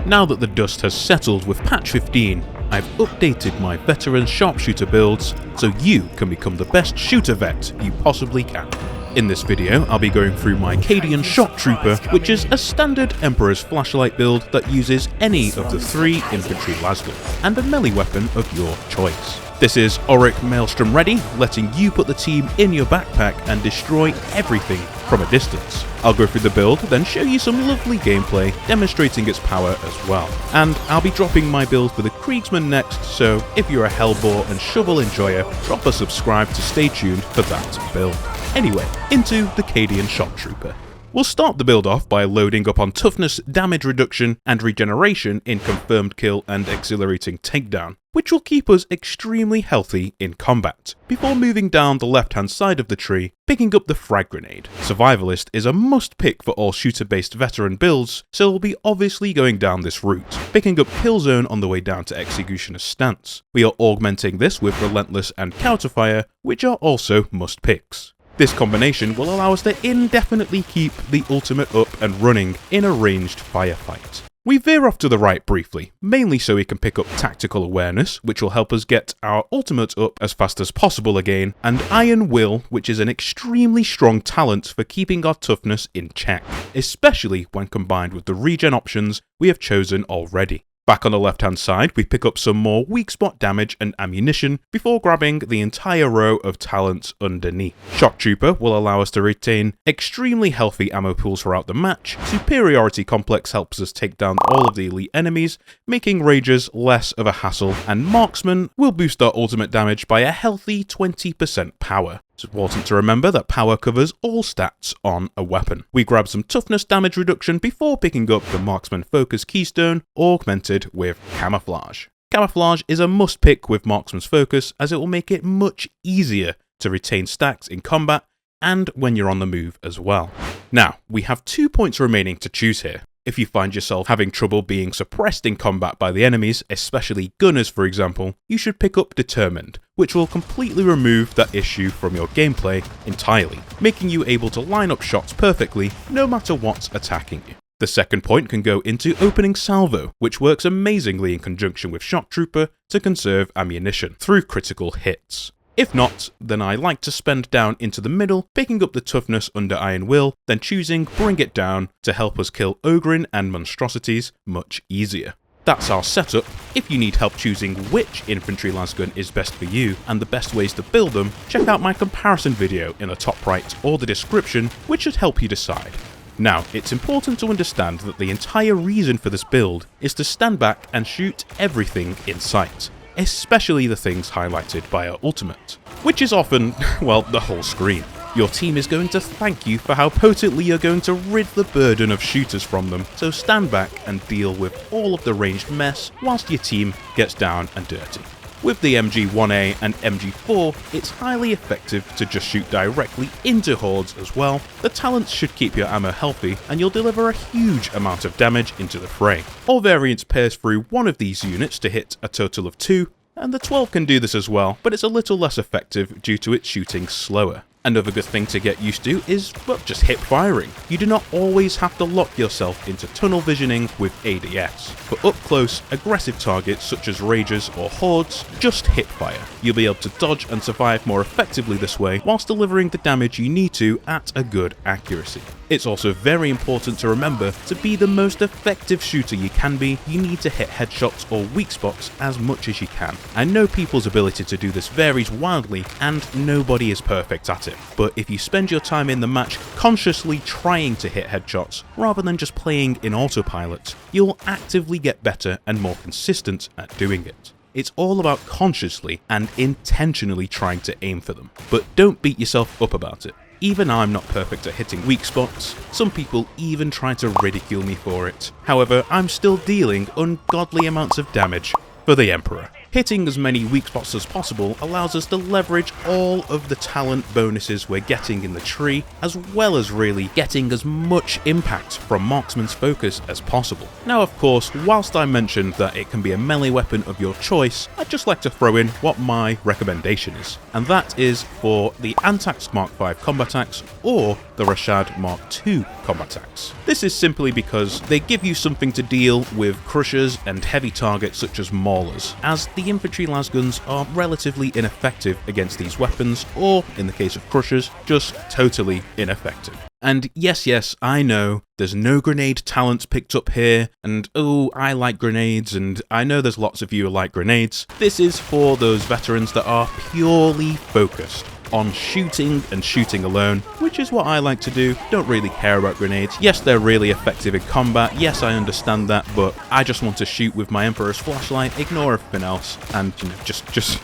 Now that the dust has settled with patch 15, I've updated my veteran sharpshooter builds so you can become the best shooter vet you possibly can. In this video, I'll be going through my Cadian Shock Trooper, which is a standard Emperor's flashlight build that uses any of the 3 infantry Lasgun, and a melee weapon of your choice. This is Auric Maelstrom ready, letting you put the team in your backpack and destroy everything from a distance. I'll go through the build, then show you some lovely gameplay demonstrating its power as well. And I'll be dropping my build for the Kriegsman next, so if you're a Hellbore and Shovel enjoyer, drop a subscribe to stay tuned for that build. Anyway, into the Cadian Shock Trooper. We'll start the build off by loading up on toughness, damage reduction, and regeneration in confirmed kill and exhilarating takedown, which will keep us extremely healthy in combat, before moving down the left hand side of the tree, picking up the frag grenade. Survivalist is a must pick for all shooter based veteran builds, so we'll be obviously going down this route, picking up Killzone on the way down to Executioner's Stance. We are augmenting this with Relentless and Counterfire, which are also must picks. This combination will allow us to indefinitely keep the ultimate up and running in a ranged firefight. We veer off to the right briefly, mainly so we can pick up Tactical Awareness, which will help us get our ultimate up as fast as possible again, and Iron Will, which is an extremely strong talent for keeping our toughness in check, especially when combined with the regen options we have chosen already. Back on the left hand side, we pick up some more weak spot damage and ammunition before grabbing the entire row of talents underneath. Shock Trooper will allow us to retain extremely healthy ammo pools throughout the match. Superiority Complex helps us take down all of the elite enemies, making Ragers less of a hassle, and Marksman will boost our ultimate damage by a healthy 20% power. It's important to remember that power covers all stats on a weapon. We grab some toughness damage reduction before picking up the Marksman Focus Keystone, augmented with Camouflage. Camouflage is a must pick with Marksman's Focus, as it will make it much easier to retain stacks in combat and when you're on the move as well. Now, we have 2 points remaining to choose here. If you find yourself having trouble being suppressed in combat by the enemies, especially gunners for example, you should pick up Determined, which will completely remove that issue from your gameplay entirely, making you able to line up shots perfectly no matter what's attacking you. The second point can go into Opening Salvo, which works amazingly in conjunction with Shock Trooper to conserve ammunition through critical hits. If not, then I like to spend down into the middle, picking up the toughness under Iron Will, then choosing Bring It Down to help us kill Ogrin and Monstrosities much easier. That's our setup. If you need help choosing which infantry Lasgun is best for you and the best ways to build them, check out my comparison video in the top right or the description, which should help you decide. Now, it's important to understand that the entire reason for this build is to stand back and shoot everything in sight, especially the things highlighted by our ultimate, which is often, well, the whole screen. Your team is going to thank you for how potently you're going to rid the burden of shooters from them, so stand back and deal with all of the ranged mess whilst your team gets down and dirty. With the MG1A and MG4, it's highly effective to just shoot directly into hordes as well. The talents should keep your ammo healthy and you'll deliver a huge amount of damage into the fray. All variants pairs through one of these units to hit a total of 2, and the 12 can do this as well, but it's a little less effective due to its shooting slower. Another good thing to get used to is, well, just hip firing. You do not always have to lock yourself into tunnel visioning with ADS. For up close, aggressive targets such as Ragers or Hordes, just hip fire. You'll be able to dodge and survive more effectively this way, whilst delivering the damage you need to at a good accuracy. It's also very important to remember, to be the most effective shooter you can be, you need to hit headshots or weak spots as much as you can. I know people's ability to do this varies wildly, and nobody is perfect at it. But if you spend your time in the match consciously trying to hit headshots, rather than just playing in autopilot, you'll actively get better and more consistent at doing it. It's all about consciously and intentionally trying to aim for them. But don't beat yourself up about it. Even I'm not perfect at hitting weak spots, some people even try to ridicule me for it. However, I'm still dealing ungodly amounts of damage for the Emperor. Hitting as many weak spots as possible allows us to leverage all of the talent bonuses we're getting in the tree, as well as really getting as much impact from Marksman's Focus as possible. Now of course, whilst I mentioned that it can be a melee weapon of your choice, I'd just like to throw in what my recommendation is, and that is for the Antax Mark V combat axe or the Rashad Mark II combat axe. This is simply because they give you something to deal with crushers and heavy targets such as maulers, as the infantry lasguns are relatively ineffective against these weapons, or in the case of crushers, just totally ineffective. And yes, I know, there's no grenade talents picked up here, and oh, I like grenades, and I know there's lots of you who like grenades. This is for those veterans that are purely focused on shooting and shooting alone, which is what I like to do. Don't really care about grenades. Yes, they're really effective in combat, yes, I understand that, but I just want to shoot with my Emperor's flashlight, ignore everything else, and just just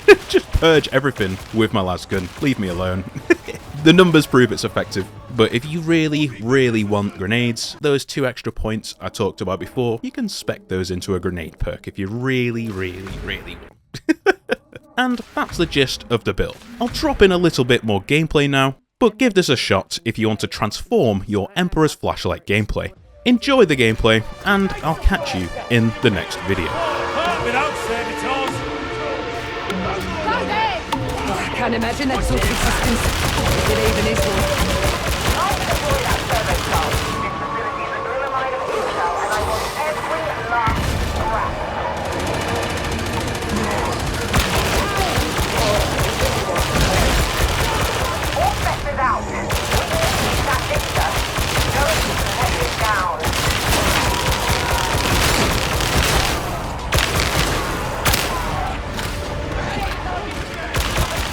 purge everything with my lasgun. Leave me alone. The numbers prove it's effective, but if you really want grenades, those 2 extra points I talked about before, you can spec those into a grenade perk if you really want. And that's the gist of the build. I'll drop in a little bit more gameplay now, but give this a shot if you want to transform your Emperor's Flashlight gameplay. Enjoy the gameplay, and I'll catch you in the next video. I can't imagine that sort of existence. If it even is one. I can avoid that server call. This facility is a drill mine of intel, and I want every last scrap. All sectors out. We need that Victor. Go and let it down.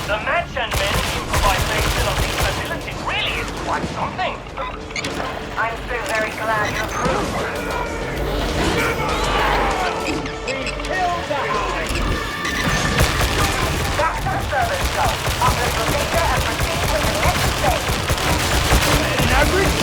The match and men's improvisation of these facilities really is quite something. I'm so very glad you approve. Back to the service go. Uplift your data and proceed with the next stage. An average?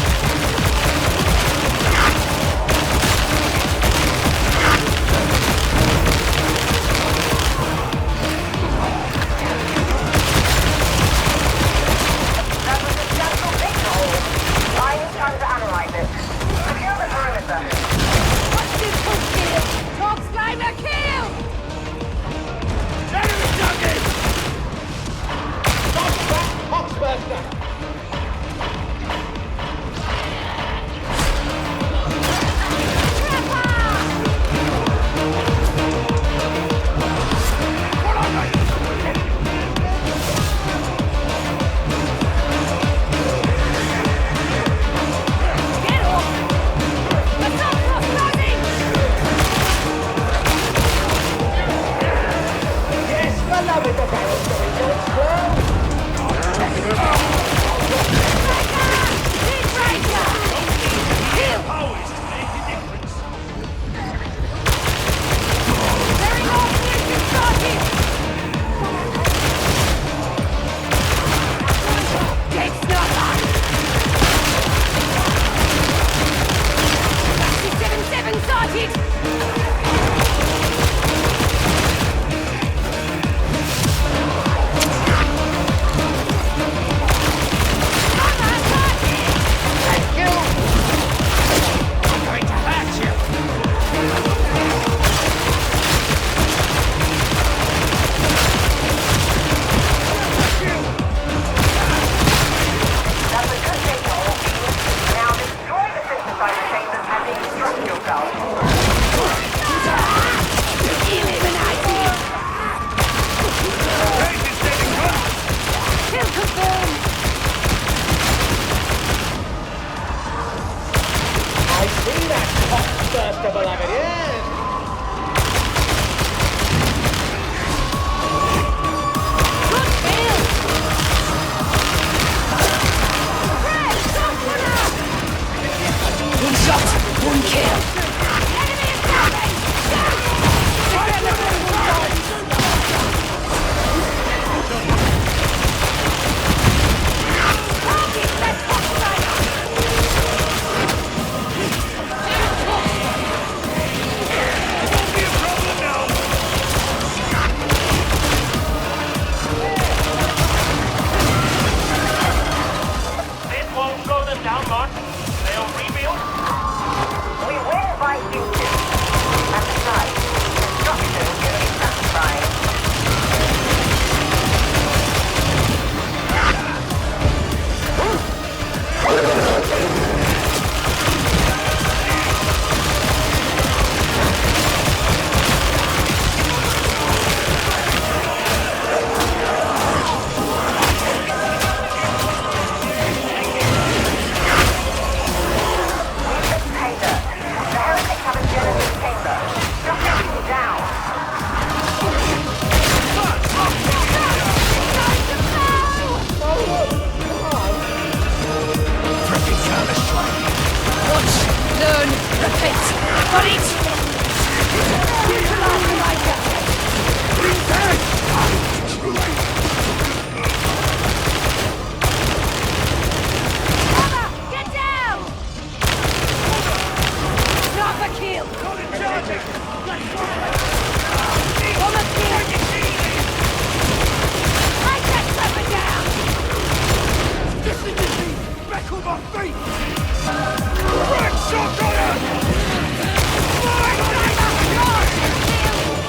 Now destroy the synthesizer chambers and extract yourself.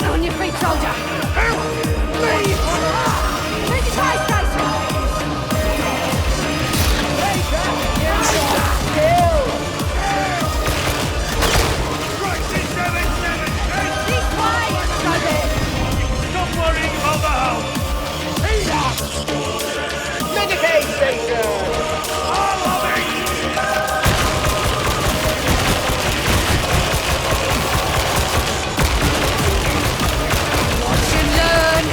On your feet, soldier! Help! Leave! Where's your fire station? Be quiet, soldier! Stop worrying about the house! Medicaid station! All of it! Watch and learn!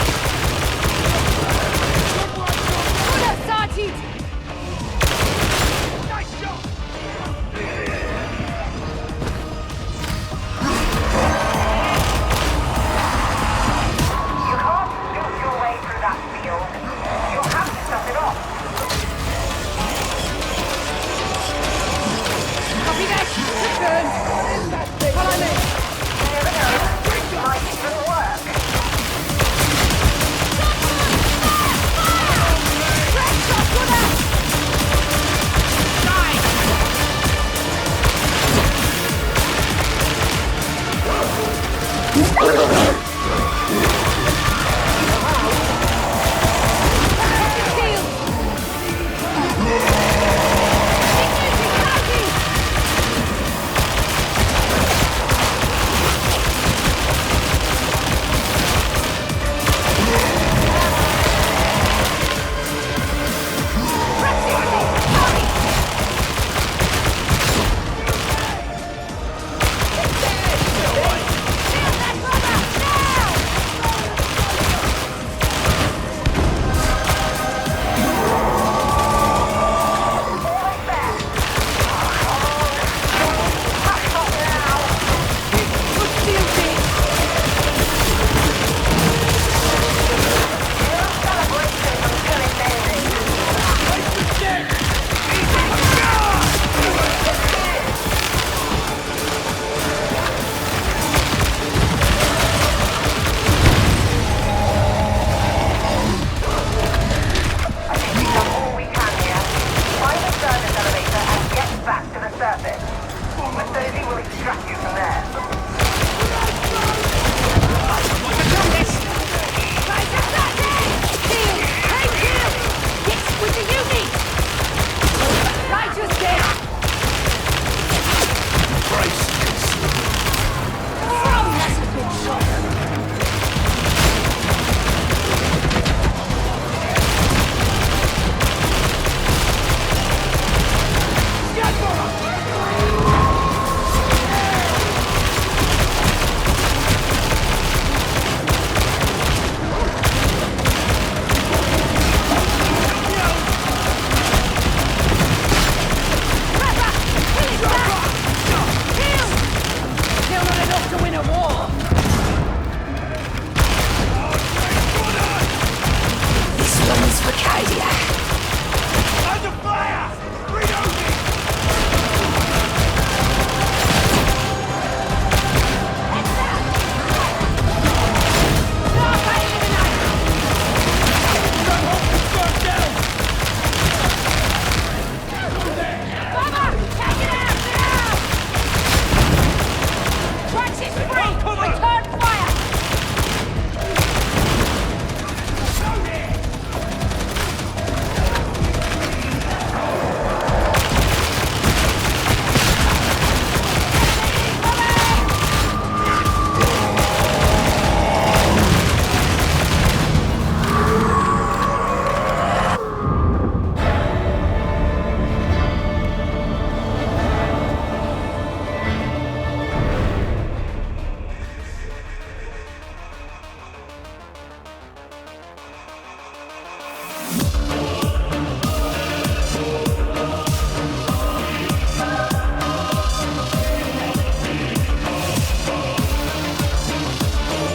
Pull up, Sergeant! Nice shot! You can't scoot your way through that field. You'll have to stop it off. Copy that! Return! Follow me! You never know. It might even work. Red shot, good out! Die!